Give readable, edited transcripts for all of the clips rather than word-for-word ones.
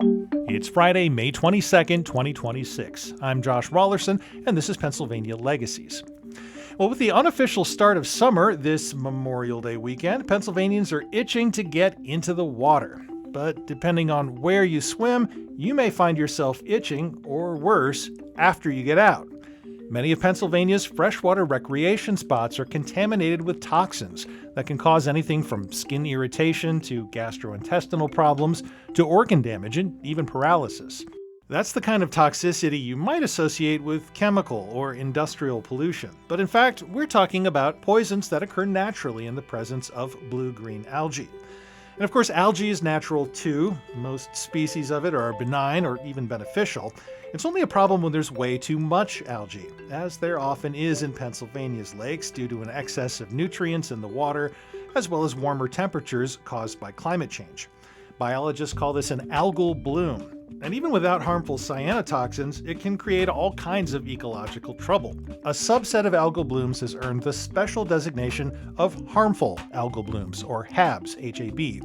It's Friday, May 22nd, 2026. I'm Josh Rawlerson, and this is Pennsylvania Legacies. Well, with the unofficial start of summer this Memorial Day weekend, Pennsylvanians are itching to get into the water. But depending on where you swim, you may find yourself itching, or worse, after you get out. Many of Pennsylvania's freshwater recreation spots are contaminated with toxins that can cause anything from skin irritation to gastrointestinal problems to organ damage and even paralysis. That's the kind of toxicity you might associate with chemical or industrial pollution. But in fact, we're talking about poisons that occur naturally in the presence of blue-green algae. And of course, algae is natural too. Most species of it are benign or even beneficial. It's only a problem when there's way too much algae, as there often is in Pennsylvania's lakes due to an excess of nutrients in the water, as well as warmer temperatures caused by climate change. Biologists call this an algal bloom. And even without harmful cyanotoxins, it can create all kinds of ecological trouble. A subset of algal blooms has earned the special designation of harmful algal blooms, or HABs, H-A-B.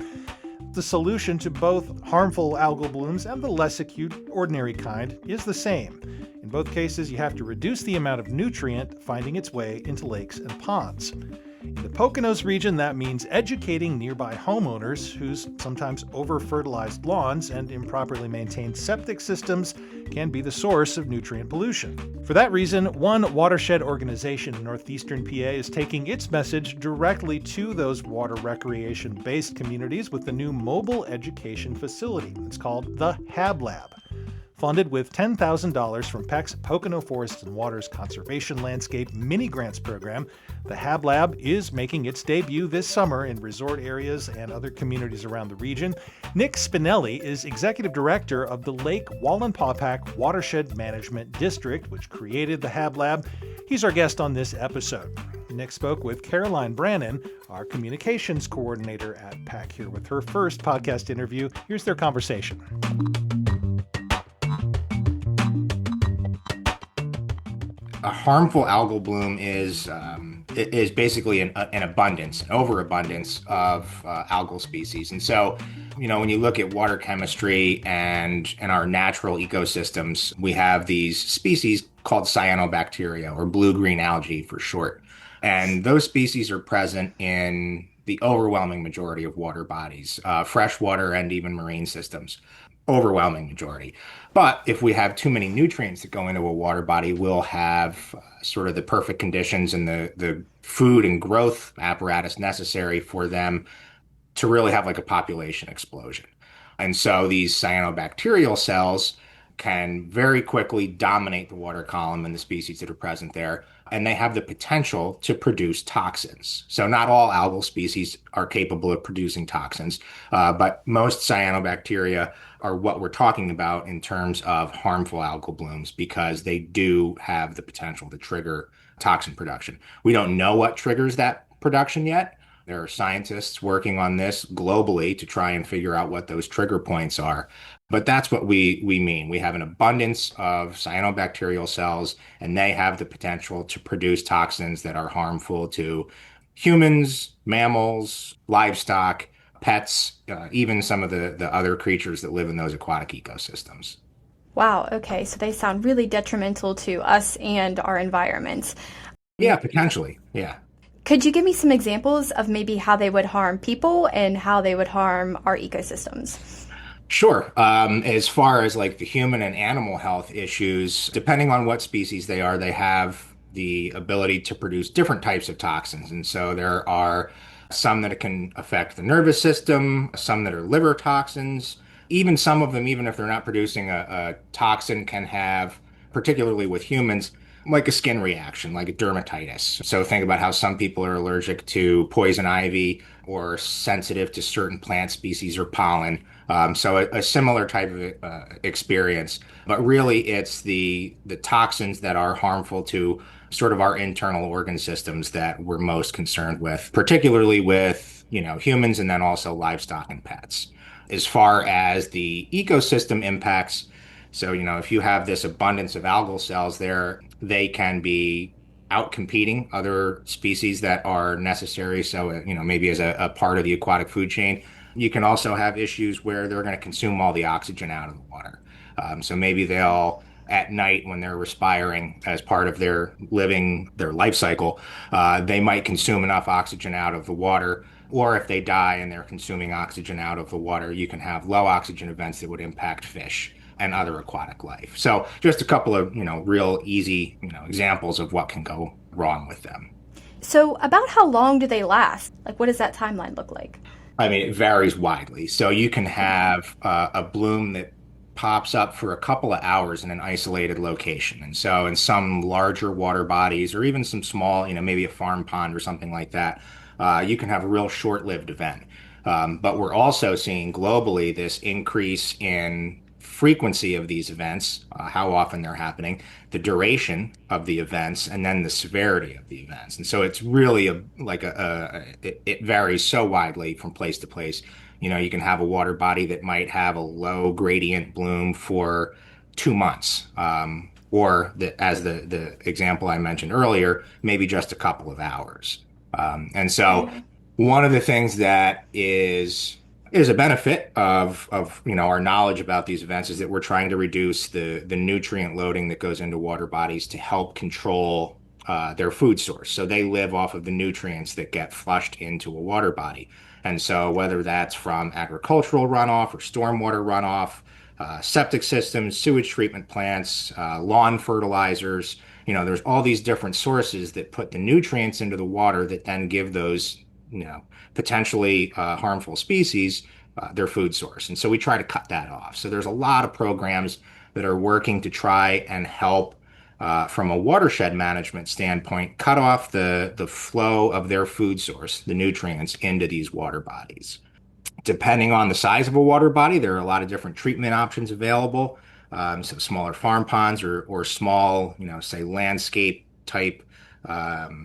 The solution to both harmful algal blooms and the less acute ordinary kind is the same. In both cases, you have to reduce the amount of nutrient finding its way into lakes and ponds. In the Poconos region, that means educating nearby homeowners whose sometimes over-fertilized lawns and improperly maintained septic systems can be the source of nutrient pollution. For that reason, one Watershed organization in northeastern PA is taking its message directly to those water recreation-based communities with the new mobile education facility. It's called the HAB Lab. Funded with $10,000 from PEC's Pocono Forests and Waters Conservation Landscape Mini Grants Program, the HAB Lab is making its debut this summer in resort areas and other communities around the region. Nick Spinelli is Executive Director of the Lake Wallenpaupack Watershed Management District, which created the HAB Lab. He's our guest on this episode. Nick spoke with Caroline Brannon, our communications coordinator at PEC, here with her first podcast interview. Here's their conversation. A harmful algal bloom is basically an abundance, an overabundance of algal species. And so, when you look at water chemistry and our natural ecosystems, we have these species called cyanobacteria, or blue-green algae for short. And those species are present in the overwhelming majority of water bodies, freshwater and even marine systems. Overwhelming majority. But if we have too many nutrients that go into a water body, we'll have sort of the perfect conditions and the food and growth apparatus necessary for them to really have like a population explosion. And so these cyanobacterial cells can very quickly dominate the water column and the species that are present there, and they have the potential to produce toxins. So not all algal species are capable of producing toxins, but most cyanobacteria are what we're talking about in terms of harmful algal blooms because they do have the potential to trigger toxin production. We don't know what triggers that production yet. There are scientists working on this globally to try and figure out what those trigger points are. But that's what we mean. We have an abundance of cyanobacterial cells, and they have the potential to produce toxins that are harmful to humans, mammals, livestock, pets, even some of the other creatures that live in those aquatic ecosystems. Wow, okay, so they sound really detrimental to us and our environment. Yeah, potentially, yeah. Could you give me some examples of maybe how they would harm people and how they would harm our ecosystems? Sure. As far as like the human and animal health issues, depending on what species they are, they have the ability to produce different types of toxins. And so there are some that can affect the nervous system, some that are liver toxins. Even some of them, even if they're not producing a toxin, can have, particularly with humans, like a skin reaction, like a dermatitis. So think about how some people are allergic to poison ivy or sensitive to certain plant species or pollen. So a similar type of experience. But really, it's the toxins that are harmful to sort of our internal organ systems that we're most concerned with, particularly with, humans and then also livestock and pets. As far as the ecosystem impacts, so, if you have this abundance of algal cells there, they can be outcompeting other species that are necessary. So, maybe as a part of the aquatic food chain, You can also have issues where they're going to consume all the oxygen out of the water. So maybe they'll, at night when they're respiring as part of their living, their life cycle, they might consume enough oxygen out of the water. Or if they die and they're consuming oxygen out of the water, you can have low oxygen events that would impact fish and other aquatic life. So just a couple of, real easy, examples of what can go wrong with them. So about how long do they last? Like, what does that timeline look like? I mean, it varies widely. So you can have a bloom that pops up for a couple of hours in an isolated location. And so in some larger water bodies or even some small, maybe a farm pond or something like that, you can have a real short-lived event. But we're also seeing globally this increase in frequency of these events, how often they're happening, the duration of the events, and then the severity of the events. And so it's really it varies so widely from place to place. You can have a water body that might have a low gradient bloom for 2 months, as the example I mentioned earlier, maybe just a couple of hours. And so one of the things that is a benefit of our knowledge about these events is that we're trying to reduce the nutrient loading that goes into water bodies to help control their food source. So they live off of the nutrients that get flushed into a water body. And so whether that's from agricultural runoff or stormwater runoff, septic systems, sewage treatment plants, lawn fertilizers, there's all these different sources that put the nutrients into the water that then give those, potentially harmful species their food source. And so we try to cut that off. So there's a lot of programs that are working to try and help from a watershed management standpoint, cut off the flow of their food source, the nutrients, into these water bodies. Depending on the size of a water body, there are a lot of different treatment options available. So smaller farm ponds or small, say landscape type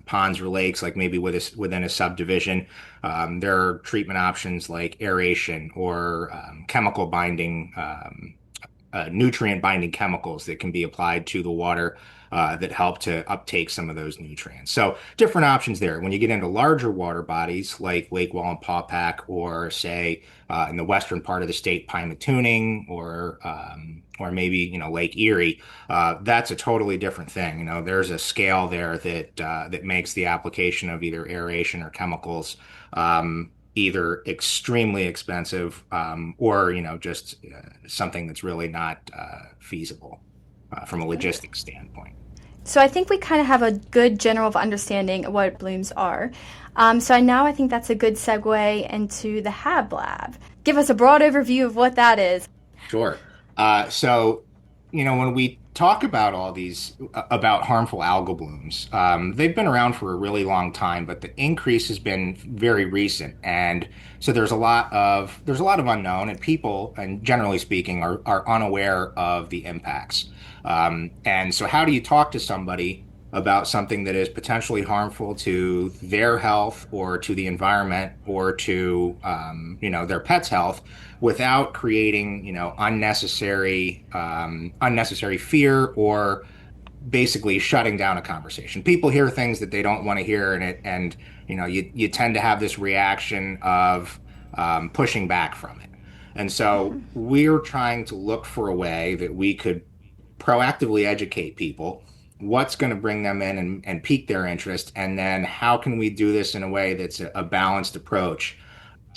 ponds or lakes, like maybe within a subdivision. There are treatment options like aeration or chemical binding, nutrient binding chemicals that can be applied to the water that help to uptake some of those nutrients. So different options there. When you get into larger water bodies like Lake Wallenpaupack or say in the western part of the state, Pymatuning or maybe Lake Erie, that's a totally different thing. There's a scale there that makes the application of either aeration or chemicals either extremely expensive or just something that's really not feasible from a logistics standpoint. So I think we kind of have a good general understanding of what blooms are. So now I think that's a good segue into the HAB lab. Give us a broad overview of what that is. Sure. So, when we talk about all these about harmful algal blooms, they've been around for a really long time, but the increase has been very recent, and so there's a lot of unknown, and people, and generally speaking, are unaware of the impacts. And so, how do you talk to somebody about something that is potentially harmful to their health or to the environment or to their pet's health without creating unnecessary fear or basically shutting down a conversation? People hear things that they don't want to hear, and you tend to have this reaction of pushing back from it. And so we're trying to look for a way that we could proactively educate people what's going to bring them in and pique their interest, and then how can we do this in a way that's a balanced approach.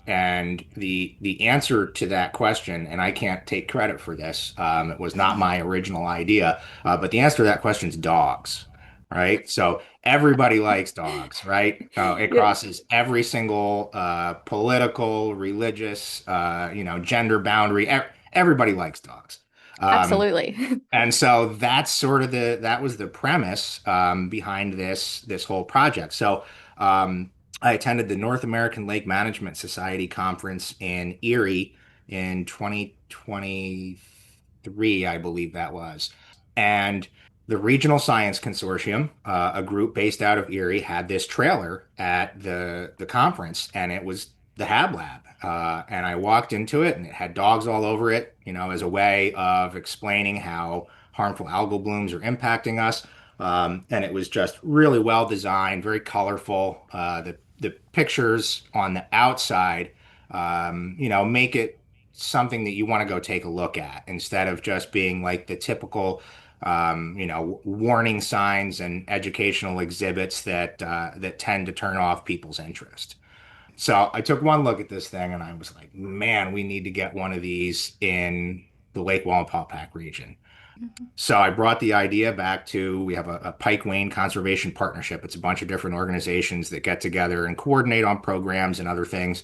And the answer to that question, and I can't take credit for this, it was not my original idea, but the answer to that question is dogs, right? So everybody likes dogs, right? It crosses every single political, religious, gender boundary. Everybody likes dogs. Absolutely. And so that's sort of that was the premise behind this whole project. So I attended the North American Lake Management Society conference in Erie in 2023, I believe that was. And the Regional Science Consortium, a group based out of Erie, had this trailer at the conference, and it was the HAB lab. And I walked into it, and it had dogs all over it, as a way of explaining how harmful algal blooms are impacting us. And it was just really well designed, very colorful. The pictures on the outside make it something that you want to go take a look at instead of just being like the typical, warning signs and educational exhibits that tend to turn off people's interest. So I took one look at this thing and I was like, man, we need to get one of these in the Lake Wallenpaupack region. So I brought the idea back to, we have a Pike Wayne Conservation Partnership. It's a bunch of different organizations that get together and coordinate on programs and other things.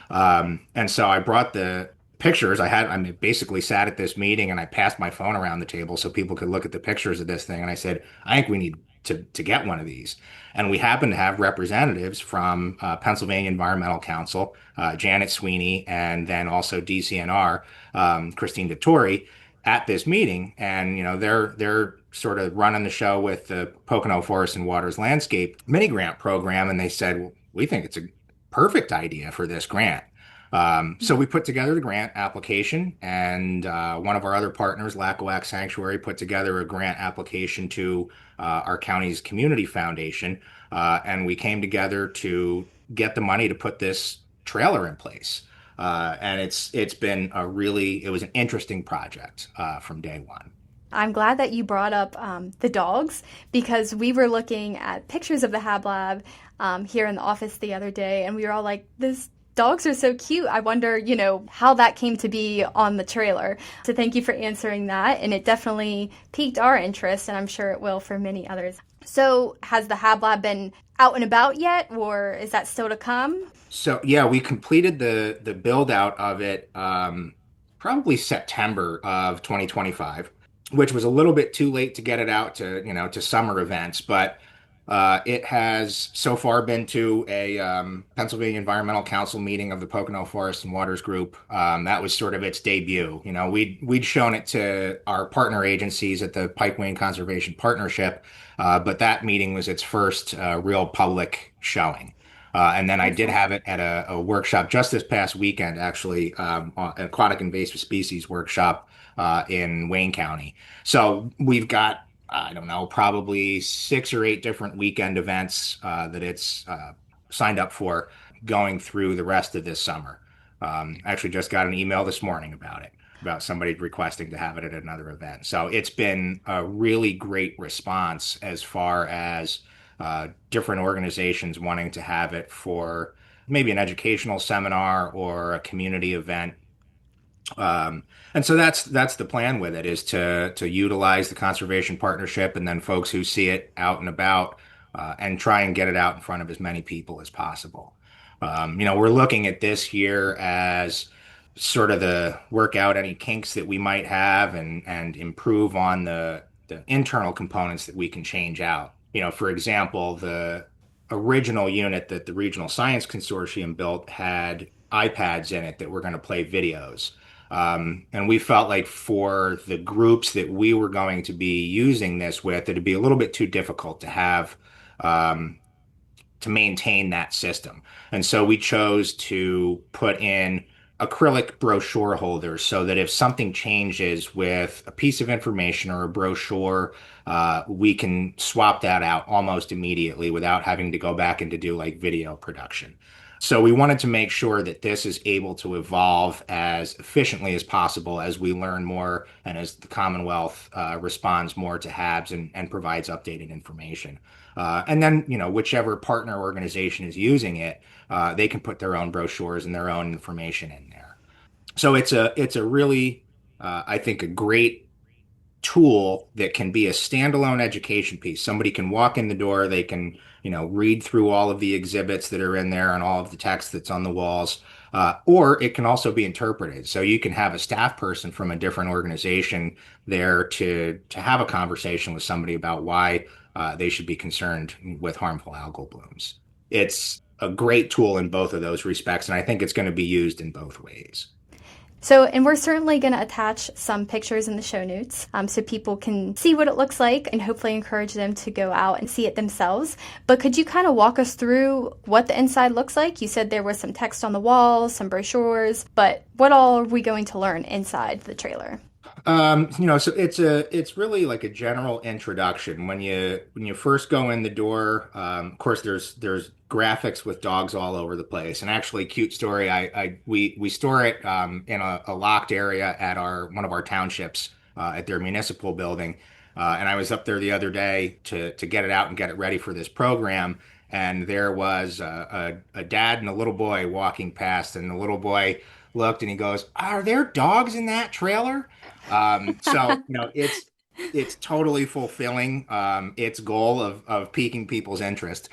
And so I brought the pictures. I basically sat at this meeting and I passed my phone around the table so people could look at the pictures of this thing. And I said, I think we need to get one of these. And we happen to have representatives from Pennsylvania Environmental Council, Janet Sweeney, and then also DCNR, Christine Vittori, at this meeting. And they're sort of running the show with the Pocono Forest and Waters Landscape mini grant program. And they said, well, we think it's a perfect idea for this grant. So we put together the grant application, and one of our other partners, Lackawanna Sanctuary, put together a grant application to our county's community foundation, and we came together to get the money to put this trailer in place. And it's been it was an interesting project from day one. I'm glad that you brought up the dogs, because we were looking at pictures of the HAB lab here in the office the other day, and we were all like, this dogs are so cute. I wonder, how that came to be on the trailer. So thank you for answering that. And it definitely piqued our interest, and I'm sure it will for many others. So has the HAB lab been out and about yet, or is that still to come? So yeah, we completed the build out of it probably September of 2025, which was a little bit too late to get it out to summer events, but it has so far been to a Pennsylvania Environmental Council meeting of the Pocono Forest and Waters Group. That was sort of its debut. We'd shown it to our partner agencies at the Pike Wayne Conservation Partnership, but that meeting was its first real public showing. And then I did have it at a workshop just this past weekend, actually, an aquatic invasive species workshop in Wayne County. So we've got, I don't know, probably 6 or 8 different weekend events that it's signed up for going through the rest of this summer. Actually just got an email this morning about somebody requesting to have it at another event. So it's been a really great response as far as different organizations wanting to have it for maybe an educational seminar or a community event. And so that's the plan with it, is to utilize the conservation partnership, and then folks who see it out and about and try and get it out in front of as many people as possible. We're looking at this year as sort of the work out any kinks that we might have and improve on the internal components that we can change out. For example, the original unit that the Regional Science Consortium built had iPads in it that were going to play videos. And we felt like for the groups that we were going to be using this with, it'd be a little bit too difficult to have to maintain that system. And so we chose to put in acrylic brochure holders so that if something changes with a piece of information or a brochure, we can swap that out almost immediately without having to go back and to do like video production. So we wanted to make sure that this is able to evolve as efficiently as possible as we learn more and as the Commonwealth responds more to HABs and provides updated information. And then, whichever partner organization is using it, they can put their own brochures and their own information in there. So it's a really, I think, a great tool that can be a standalone education piece. Somebody can walk in the door, they can read through all of the exhibits that are in there and all of the text that's on the walls, or it can also be interpreted. So you can have a staff person from a different organization there to have a conversation with somebody about why they should be concerned with harmful algal blooms. It's a great tool in both of those respects, and I think it's going to be used in both ways. So, and we're certainly going to attach some pictures in the show notes so people can see what it looks like and hopefully encourage them to go out and see it themselves. But could you kind of walk us through what the inside looks like? You said there was some text on the walls, some brochures, but what all are we going to learn inside the trailer? So it's really like a general introduction when you first go in the door. Of course, there's graphics with dogs all over the place, and actually, cute story. We store it in a locked area at our one of our townships at their municipal building, and I was up there the other day to get it out and get it ready for this program. And there was a dad and a little boy walking past, and the little boy looked and he goes, "Are there dogs in that trailer?" It's totally fulfilling its goal of piquing people's interest.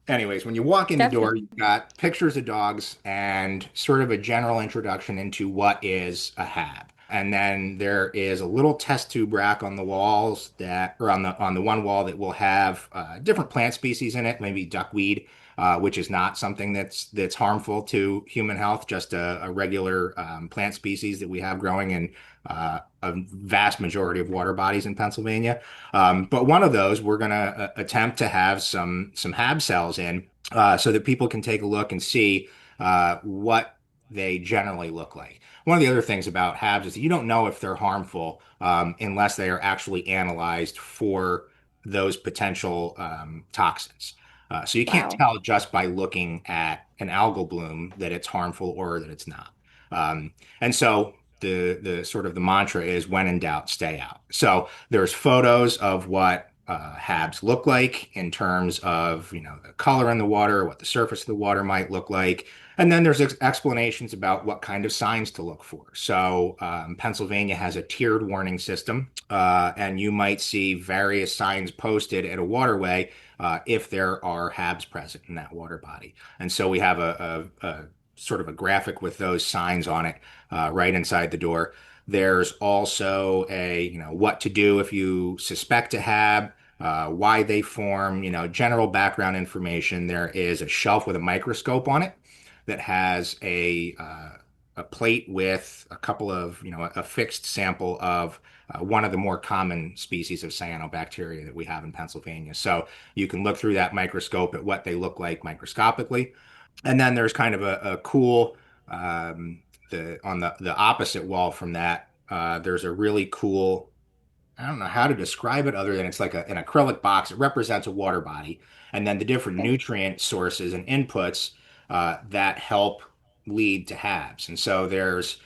Anyways, when you walk in the door, Definitely. you've got pictures of dogs and sort of a general introduction into what is a HAB. And then there is a little test tube rack on the walls that, or on the one wall that will have different plant species in it, maybe duckweed, which is not something that's harmful to human health, just a regular plant species that we have growing in a vast majority of water bodies in Pennsylvania. But one of those we're going to attempt to have some HAB cells in so that people can take a look and see what they generally look like. One of the other things about HABs is that you don't know if they're harmful unless they are actually analyzed for those potential toxins. So you can't Wow. tell just by looking at an algal bloom that it's harmful or that it's not. And so the sort of the mantra is when in doubt, stay out. So there's photos of what HABs look like in terms of, the color in the water, what the surface of the water might look like. And then there's explanations about what kind of signs to look for. So Pennsylvania has a tiered warning system, and you might see various signs posted at a waterway if there are HABs present in that water body. And so we have a sort of a graphic with those signs on it right inside the door. There's also what to do if you suspect a HAB, why they form, general background information. There is a shelf with a microscope on it that has a plate with a couple of, a fixed sample of one of the more common species of cyanobacteria that we have in Pennsylvania. So you can look through that microscope at what they look like microscopically. And then there's kind of a cool, on the opposite wall from that, there's a really cool, I don't know how to describe it other than it's like an acrylic box. It represents a water body. And then the different Okay. nutrient sources and inputs that help lead to HABs. And so there's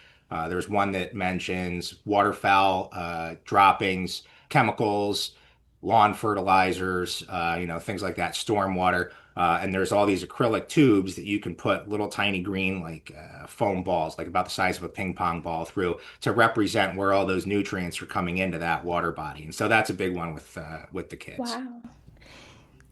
one that mentions waterfowl droppings, chemicals, lawn fertilizers, things like that, stormwater. And there's all these acrylic tubes that you can put little tiny green like foam balls, like about the size of a ping pong ball through to represent where all those nutrients are coming into that water body. And so that's a big one with the kids. Wow.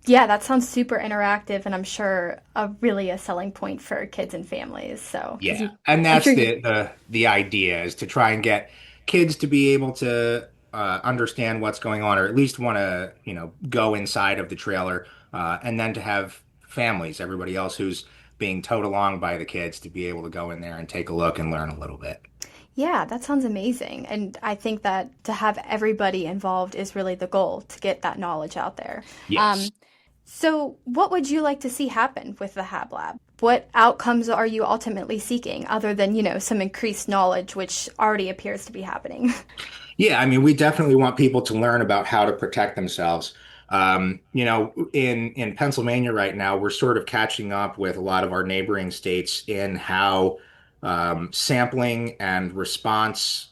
Yeah, that sounds super interactive, and I'm sure really a selling point for kids and families. So, because Yeah, you, and I'm that's sure you, the idea is to try and get kids to be able to understand what's going on, or at least want to, go inside of the trailer, and then to have families, everybody else who's being towed along by the kids, to be able to go in there and take a look and learn a little bit. yeah, that sounds amazing. And I think that to have everybody involved is really the goal to get that knowledge out there. Yes. Um, so, what would you like to see happen with the Hab Lab? What outcomes are you ultimately seeking, other than, some increased knowledge, which already appears to be happening? Yeah, I mean, we definitely want people to learn about how to protect themselves. In Pennsylvania right now, we're sort of catching up with a lot of our neighboring states in how sampling and response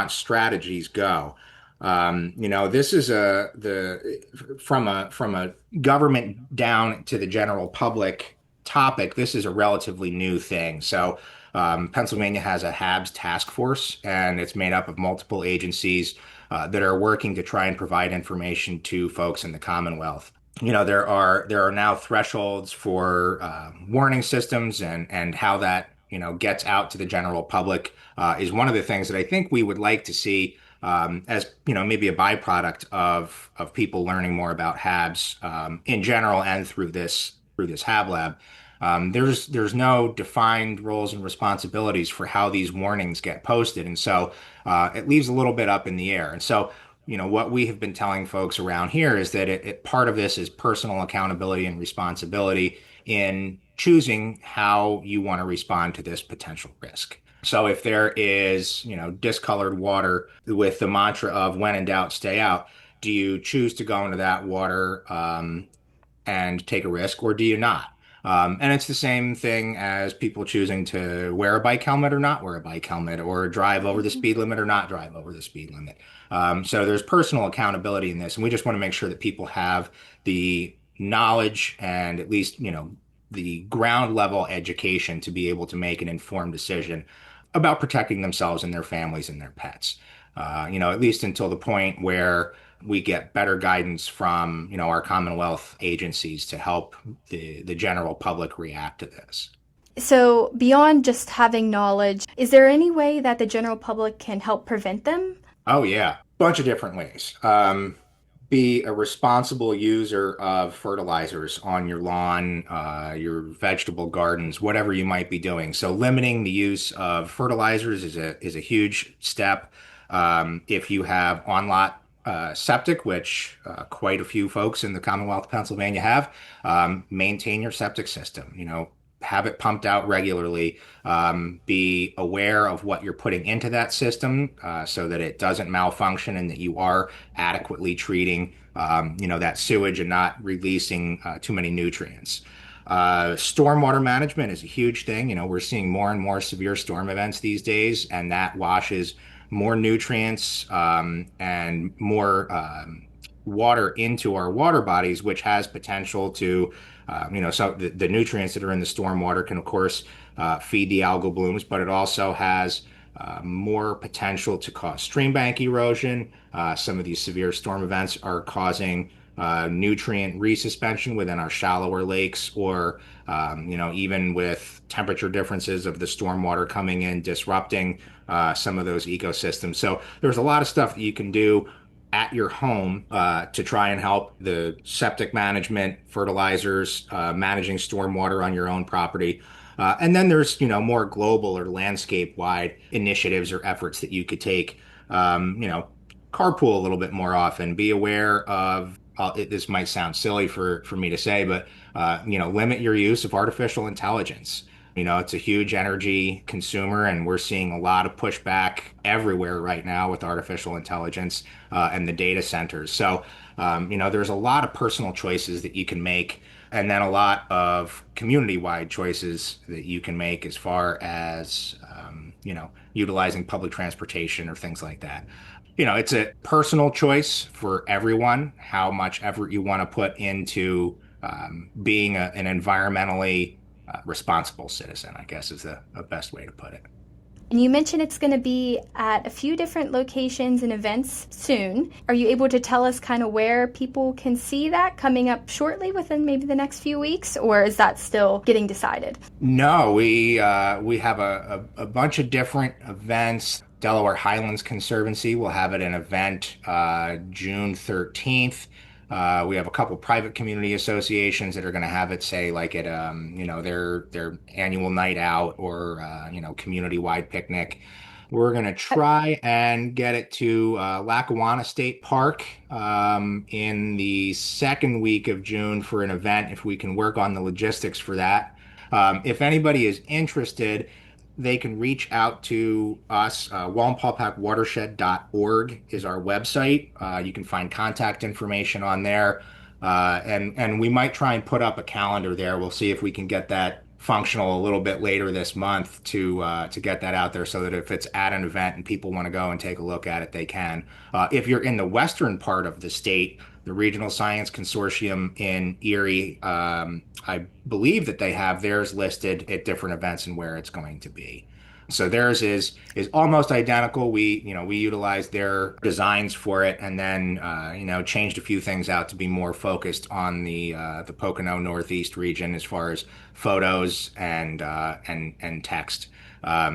strategies go. This is the from a government down to the general public topic. This is a relatively new thing. So Pennsylvania has a HABs task force, and it's made up of multiple agencies that are working to try and provide information to folks in the Commonwealth. There are now thresholds for warning systems, and how that gets out to the general public is one of the things that I think we would like to see as maybe a byproduct of people learning more about HABs in general and through this HAB lab. There's no defined roles and responsibilities for how these warnings get posted, and so it leaves a little bit up in the air. And so, what we have been telling folks around here is that part of this is personal accountability and responsibility in choosing how you want to respond to this potential risk. So if there is, discolored water with the mantra of when in doubt, stay out, do you choose to go into that water and take a risk, or do you not? And it's the same thing as people choosing to wear a bike helmet or not wear a bike helmet, or drive over the speed limit or not drive over the speed limit. So there's personal accountability in this, and we just want to make sure that people have the knowledge and at least, the ground level education to be able to make an informed decision about protecting themselves and their families and their pets. At least until the point where we get better guidance from, our Commonwealth agencies to help the general public react to this. So beyond just having knowledge, is there any way that the general public can help prevent them? Oh, yeah. Bunch of different ways. Be a responsible user of fertilizers on your lawn, your vegetable gardens, whatever you might be doing. So limiting the use of fertilizers is a huge step. If you have on-lot septic, which quite a few folks in the Commonwealth of Pennsylvania have, maintain your septic system. Have it pumped out regularly. Be aware of what you're putting into that system so that it doesn't malfunction and that you are adequately treating, that sewage and not releasing too many nutrients. Stormwater management is a huge thing. We're seeing more and more severe storm events these days, and that washes more nutrients and more water into our water bodies, which has potential to so the nutrients that are in the storm water can, of course, feed the algal blooms, but it also has more potential to cause stream bank erosion. Some of these severe storm events are causing nutrient resuspension within our shallower lakes, or, even with temperature differences of the storm water coming in, disrupting some of those ecosystems. So there's a lot of stuff that you can do at your home to try and help the septic management, fertilizers, managing stormwater on your own property. And then there's, more global or landscape-wide initiatives or efforts that you could take. Carpool a little bit more often. Be aware of, this might sound silly for me to say, but, limit your use of artificial intelligence. It's a huge energy consumer, and we're seeing a lot of pushback everywhere right now with artificial intelligence and the data centers. So, there's a lot of personal choices that you can make, and then a lot of community-wide choices that you can make as far as, utilizing public transportation or things like that. It's a personal choice for everyone, how much effort you want to put into being an environmentally responsible citizen, I guess is the best way to put it. And you mentioned it's going to be at a few different locations and events soon. Are you able to tell us kind of where people can see that coming up shortly within maybe the next few weeks, or is that still getting decided? No, we have a bunch of different events. Delaware Highlands Conservancy will have an event June 13th. We have a couple private community associations that are going to have it, say, like at their annual night out or community-wide picnic. We're going to try and get it to Lackawanna State Park in the second week of June for an event, if we can work on the logistics for that. If anybody is interested, they can reach out to us. Wallenpaupack is our website. You can find contact information on there. And we might try and put up a calendar there. We'll see if we can get that functional a little bit later this month to get that out there, so that if it's at an event and people want to go and take a look at it, they can. If you're in the western part of the state, the Regional Science Consortium in Erie, I believe that they have theirs listed at different events and where it's going to be. So theirs is almost identical. We utilized their designs for it, and then changed a few things out to be more focused on the Pocono Northeast region as far as photos and text.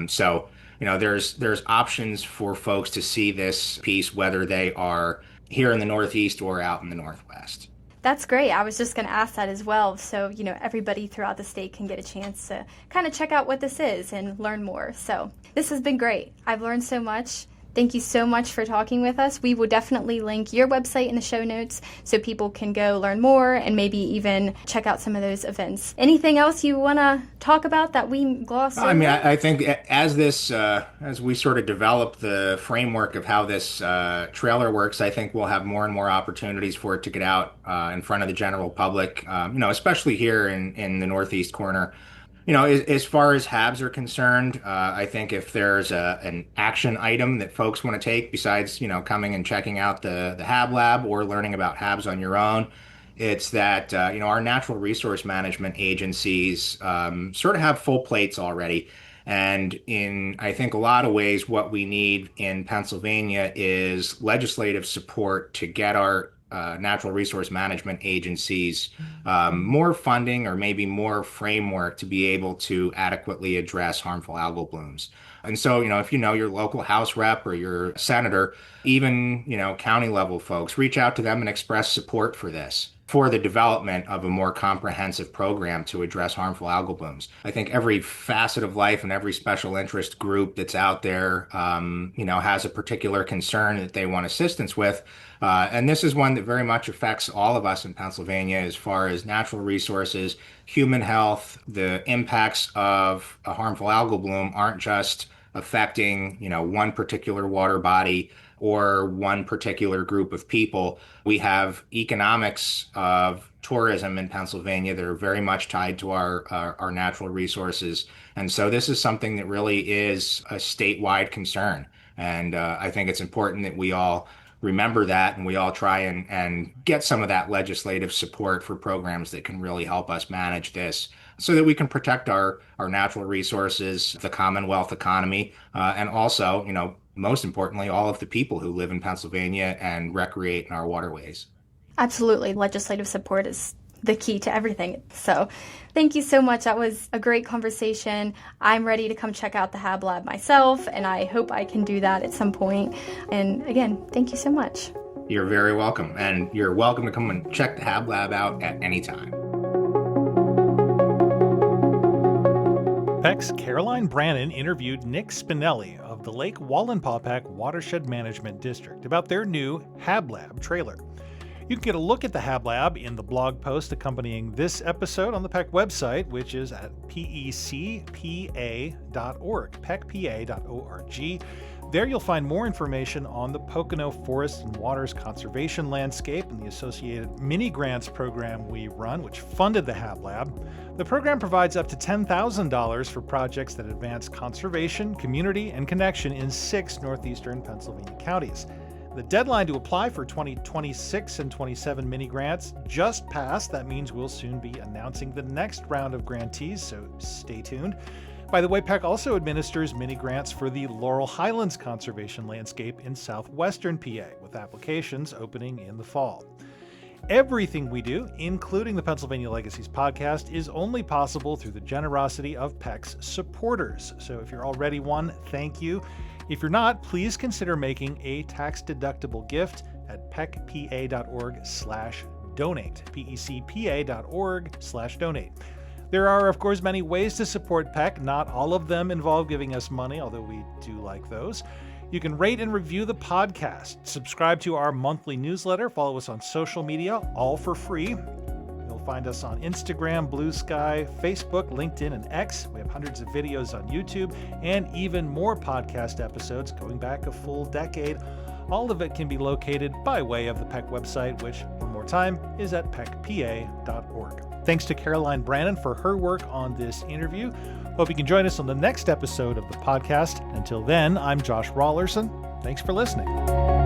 So there's options for folks to see this piece, whether they are here in the Northeast or out in the Northwest. That's great. I was just going to ask that as well. So, everybody throughout the state can get a chance to kind of check out what this is and learn more. So this has been great. I've learned so much. Thank you so much for talking with us. We will definitely link your website in the show notes so people can go learn more and maybe even check out some of those events. Anything else you want to talk about that we glossed over? I mean, I think as we sort of develop the framework of how this trailer works, I think we'll have more and more opportunities for it to get out in front of the general public, especially here in the Northeast corner. As far as HABs are concerned, I think if there's an action item that folks want to take besides, coming and checking out the HAB lab or learning about HABs on your own, it's that, our natural resource management agencies sort of have full plates already. And in, I think, a lot of ways, what we need in Pennsylvania is legislative support to get our natural resource management agencies more funding or maybe more framework to be able to adequately address harmful algal blooms. And so, if you know your local House rep or your senator, even, county level folks, reach out to them and express support for this, for the development of a more comprehensive program to address harmful algal blooms. I think every facet of life and every special interest group that's out there, has a particular concern that they want assistance with. And this is one that very much affects all of us in Pennsylvania as far as natural resources, human health. The impacts of a harmful algal bloom aren't just affecting, one particular water body or one particular group of people. We have economics of tourism in Pennsylvania that are very much tied to our natural resources. And so this is something that really is a statewide concern. And I think it's important that we all remember that and we all try and get some of that legislative support for programs that can really help us manage this so that we can protect our natural resources, the Commonwealth economy, and also, most importantly, all of the people who live in Pennsylvania and recreate in our waterways. Absolutely. Legislative support is the key to everything. So thank you so much. That was a great conversation. I'm ready to come check out the HAB lab myself, and I hope I can do that at some point. And again, thank you so much. You're very welcome. And you're welcome to come and check the HAB lab out at any time. PEC's Caroline Brannon interviewed Nick Spinelli of the Lake Wallenpaupack Watershed Management District about their new HAB Lab trailer. You can get a look at the HAB Lab in the blog post accompanying this episode on the PEC website, which is at pecpa.org, pecpa.org. There you'll find more information on the Pocono Forest and Waters Conservation Landscape and the associated mini grants program we run, which funded the HAB Lab. The program provides up to $10,000 for projects that advance conservation, community, and connection in 6 northeastern Pennsylvania counties. The deadline to apply for 2026 and 27 mini grants just passed. That means we'll soon be announcing the next round of grantees, so stay tuned. By the way, PEC also administers mini grants for the Laurel Highlands Conservation Landscape in southwestern PA, with applications opening in the fall. Everything we do, including the Pennsylvania Legacies podcast, is only possible through the generosity of PEC's supporters. So if you're already one, thank you. If you're not, please consider making a tax-deductible gift at pecpa.org/donate, pecpa.org/donate. There are, of course, many ways to support PEC. Not all of them involve giving us money, although we do like those. You can rate and review the podcast, subscribe to our monthly newsletter, follow us on social media, all for free. You'll find us on Instagram, Blue Sky, Facebook, LinkedIn, and X. We have hundreds of videos on YouTube and even more podcast episodes going back a full decade. All of it can be located by way of the PEC website, which, one more time, is at pecpa.org. Thanks to Caroline Brannon for her work on this interview. Hope you can join us on the next episode of the podcast. Until then, I'm Josh Rawlerson. Thanks for listening.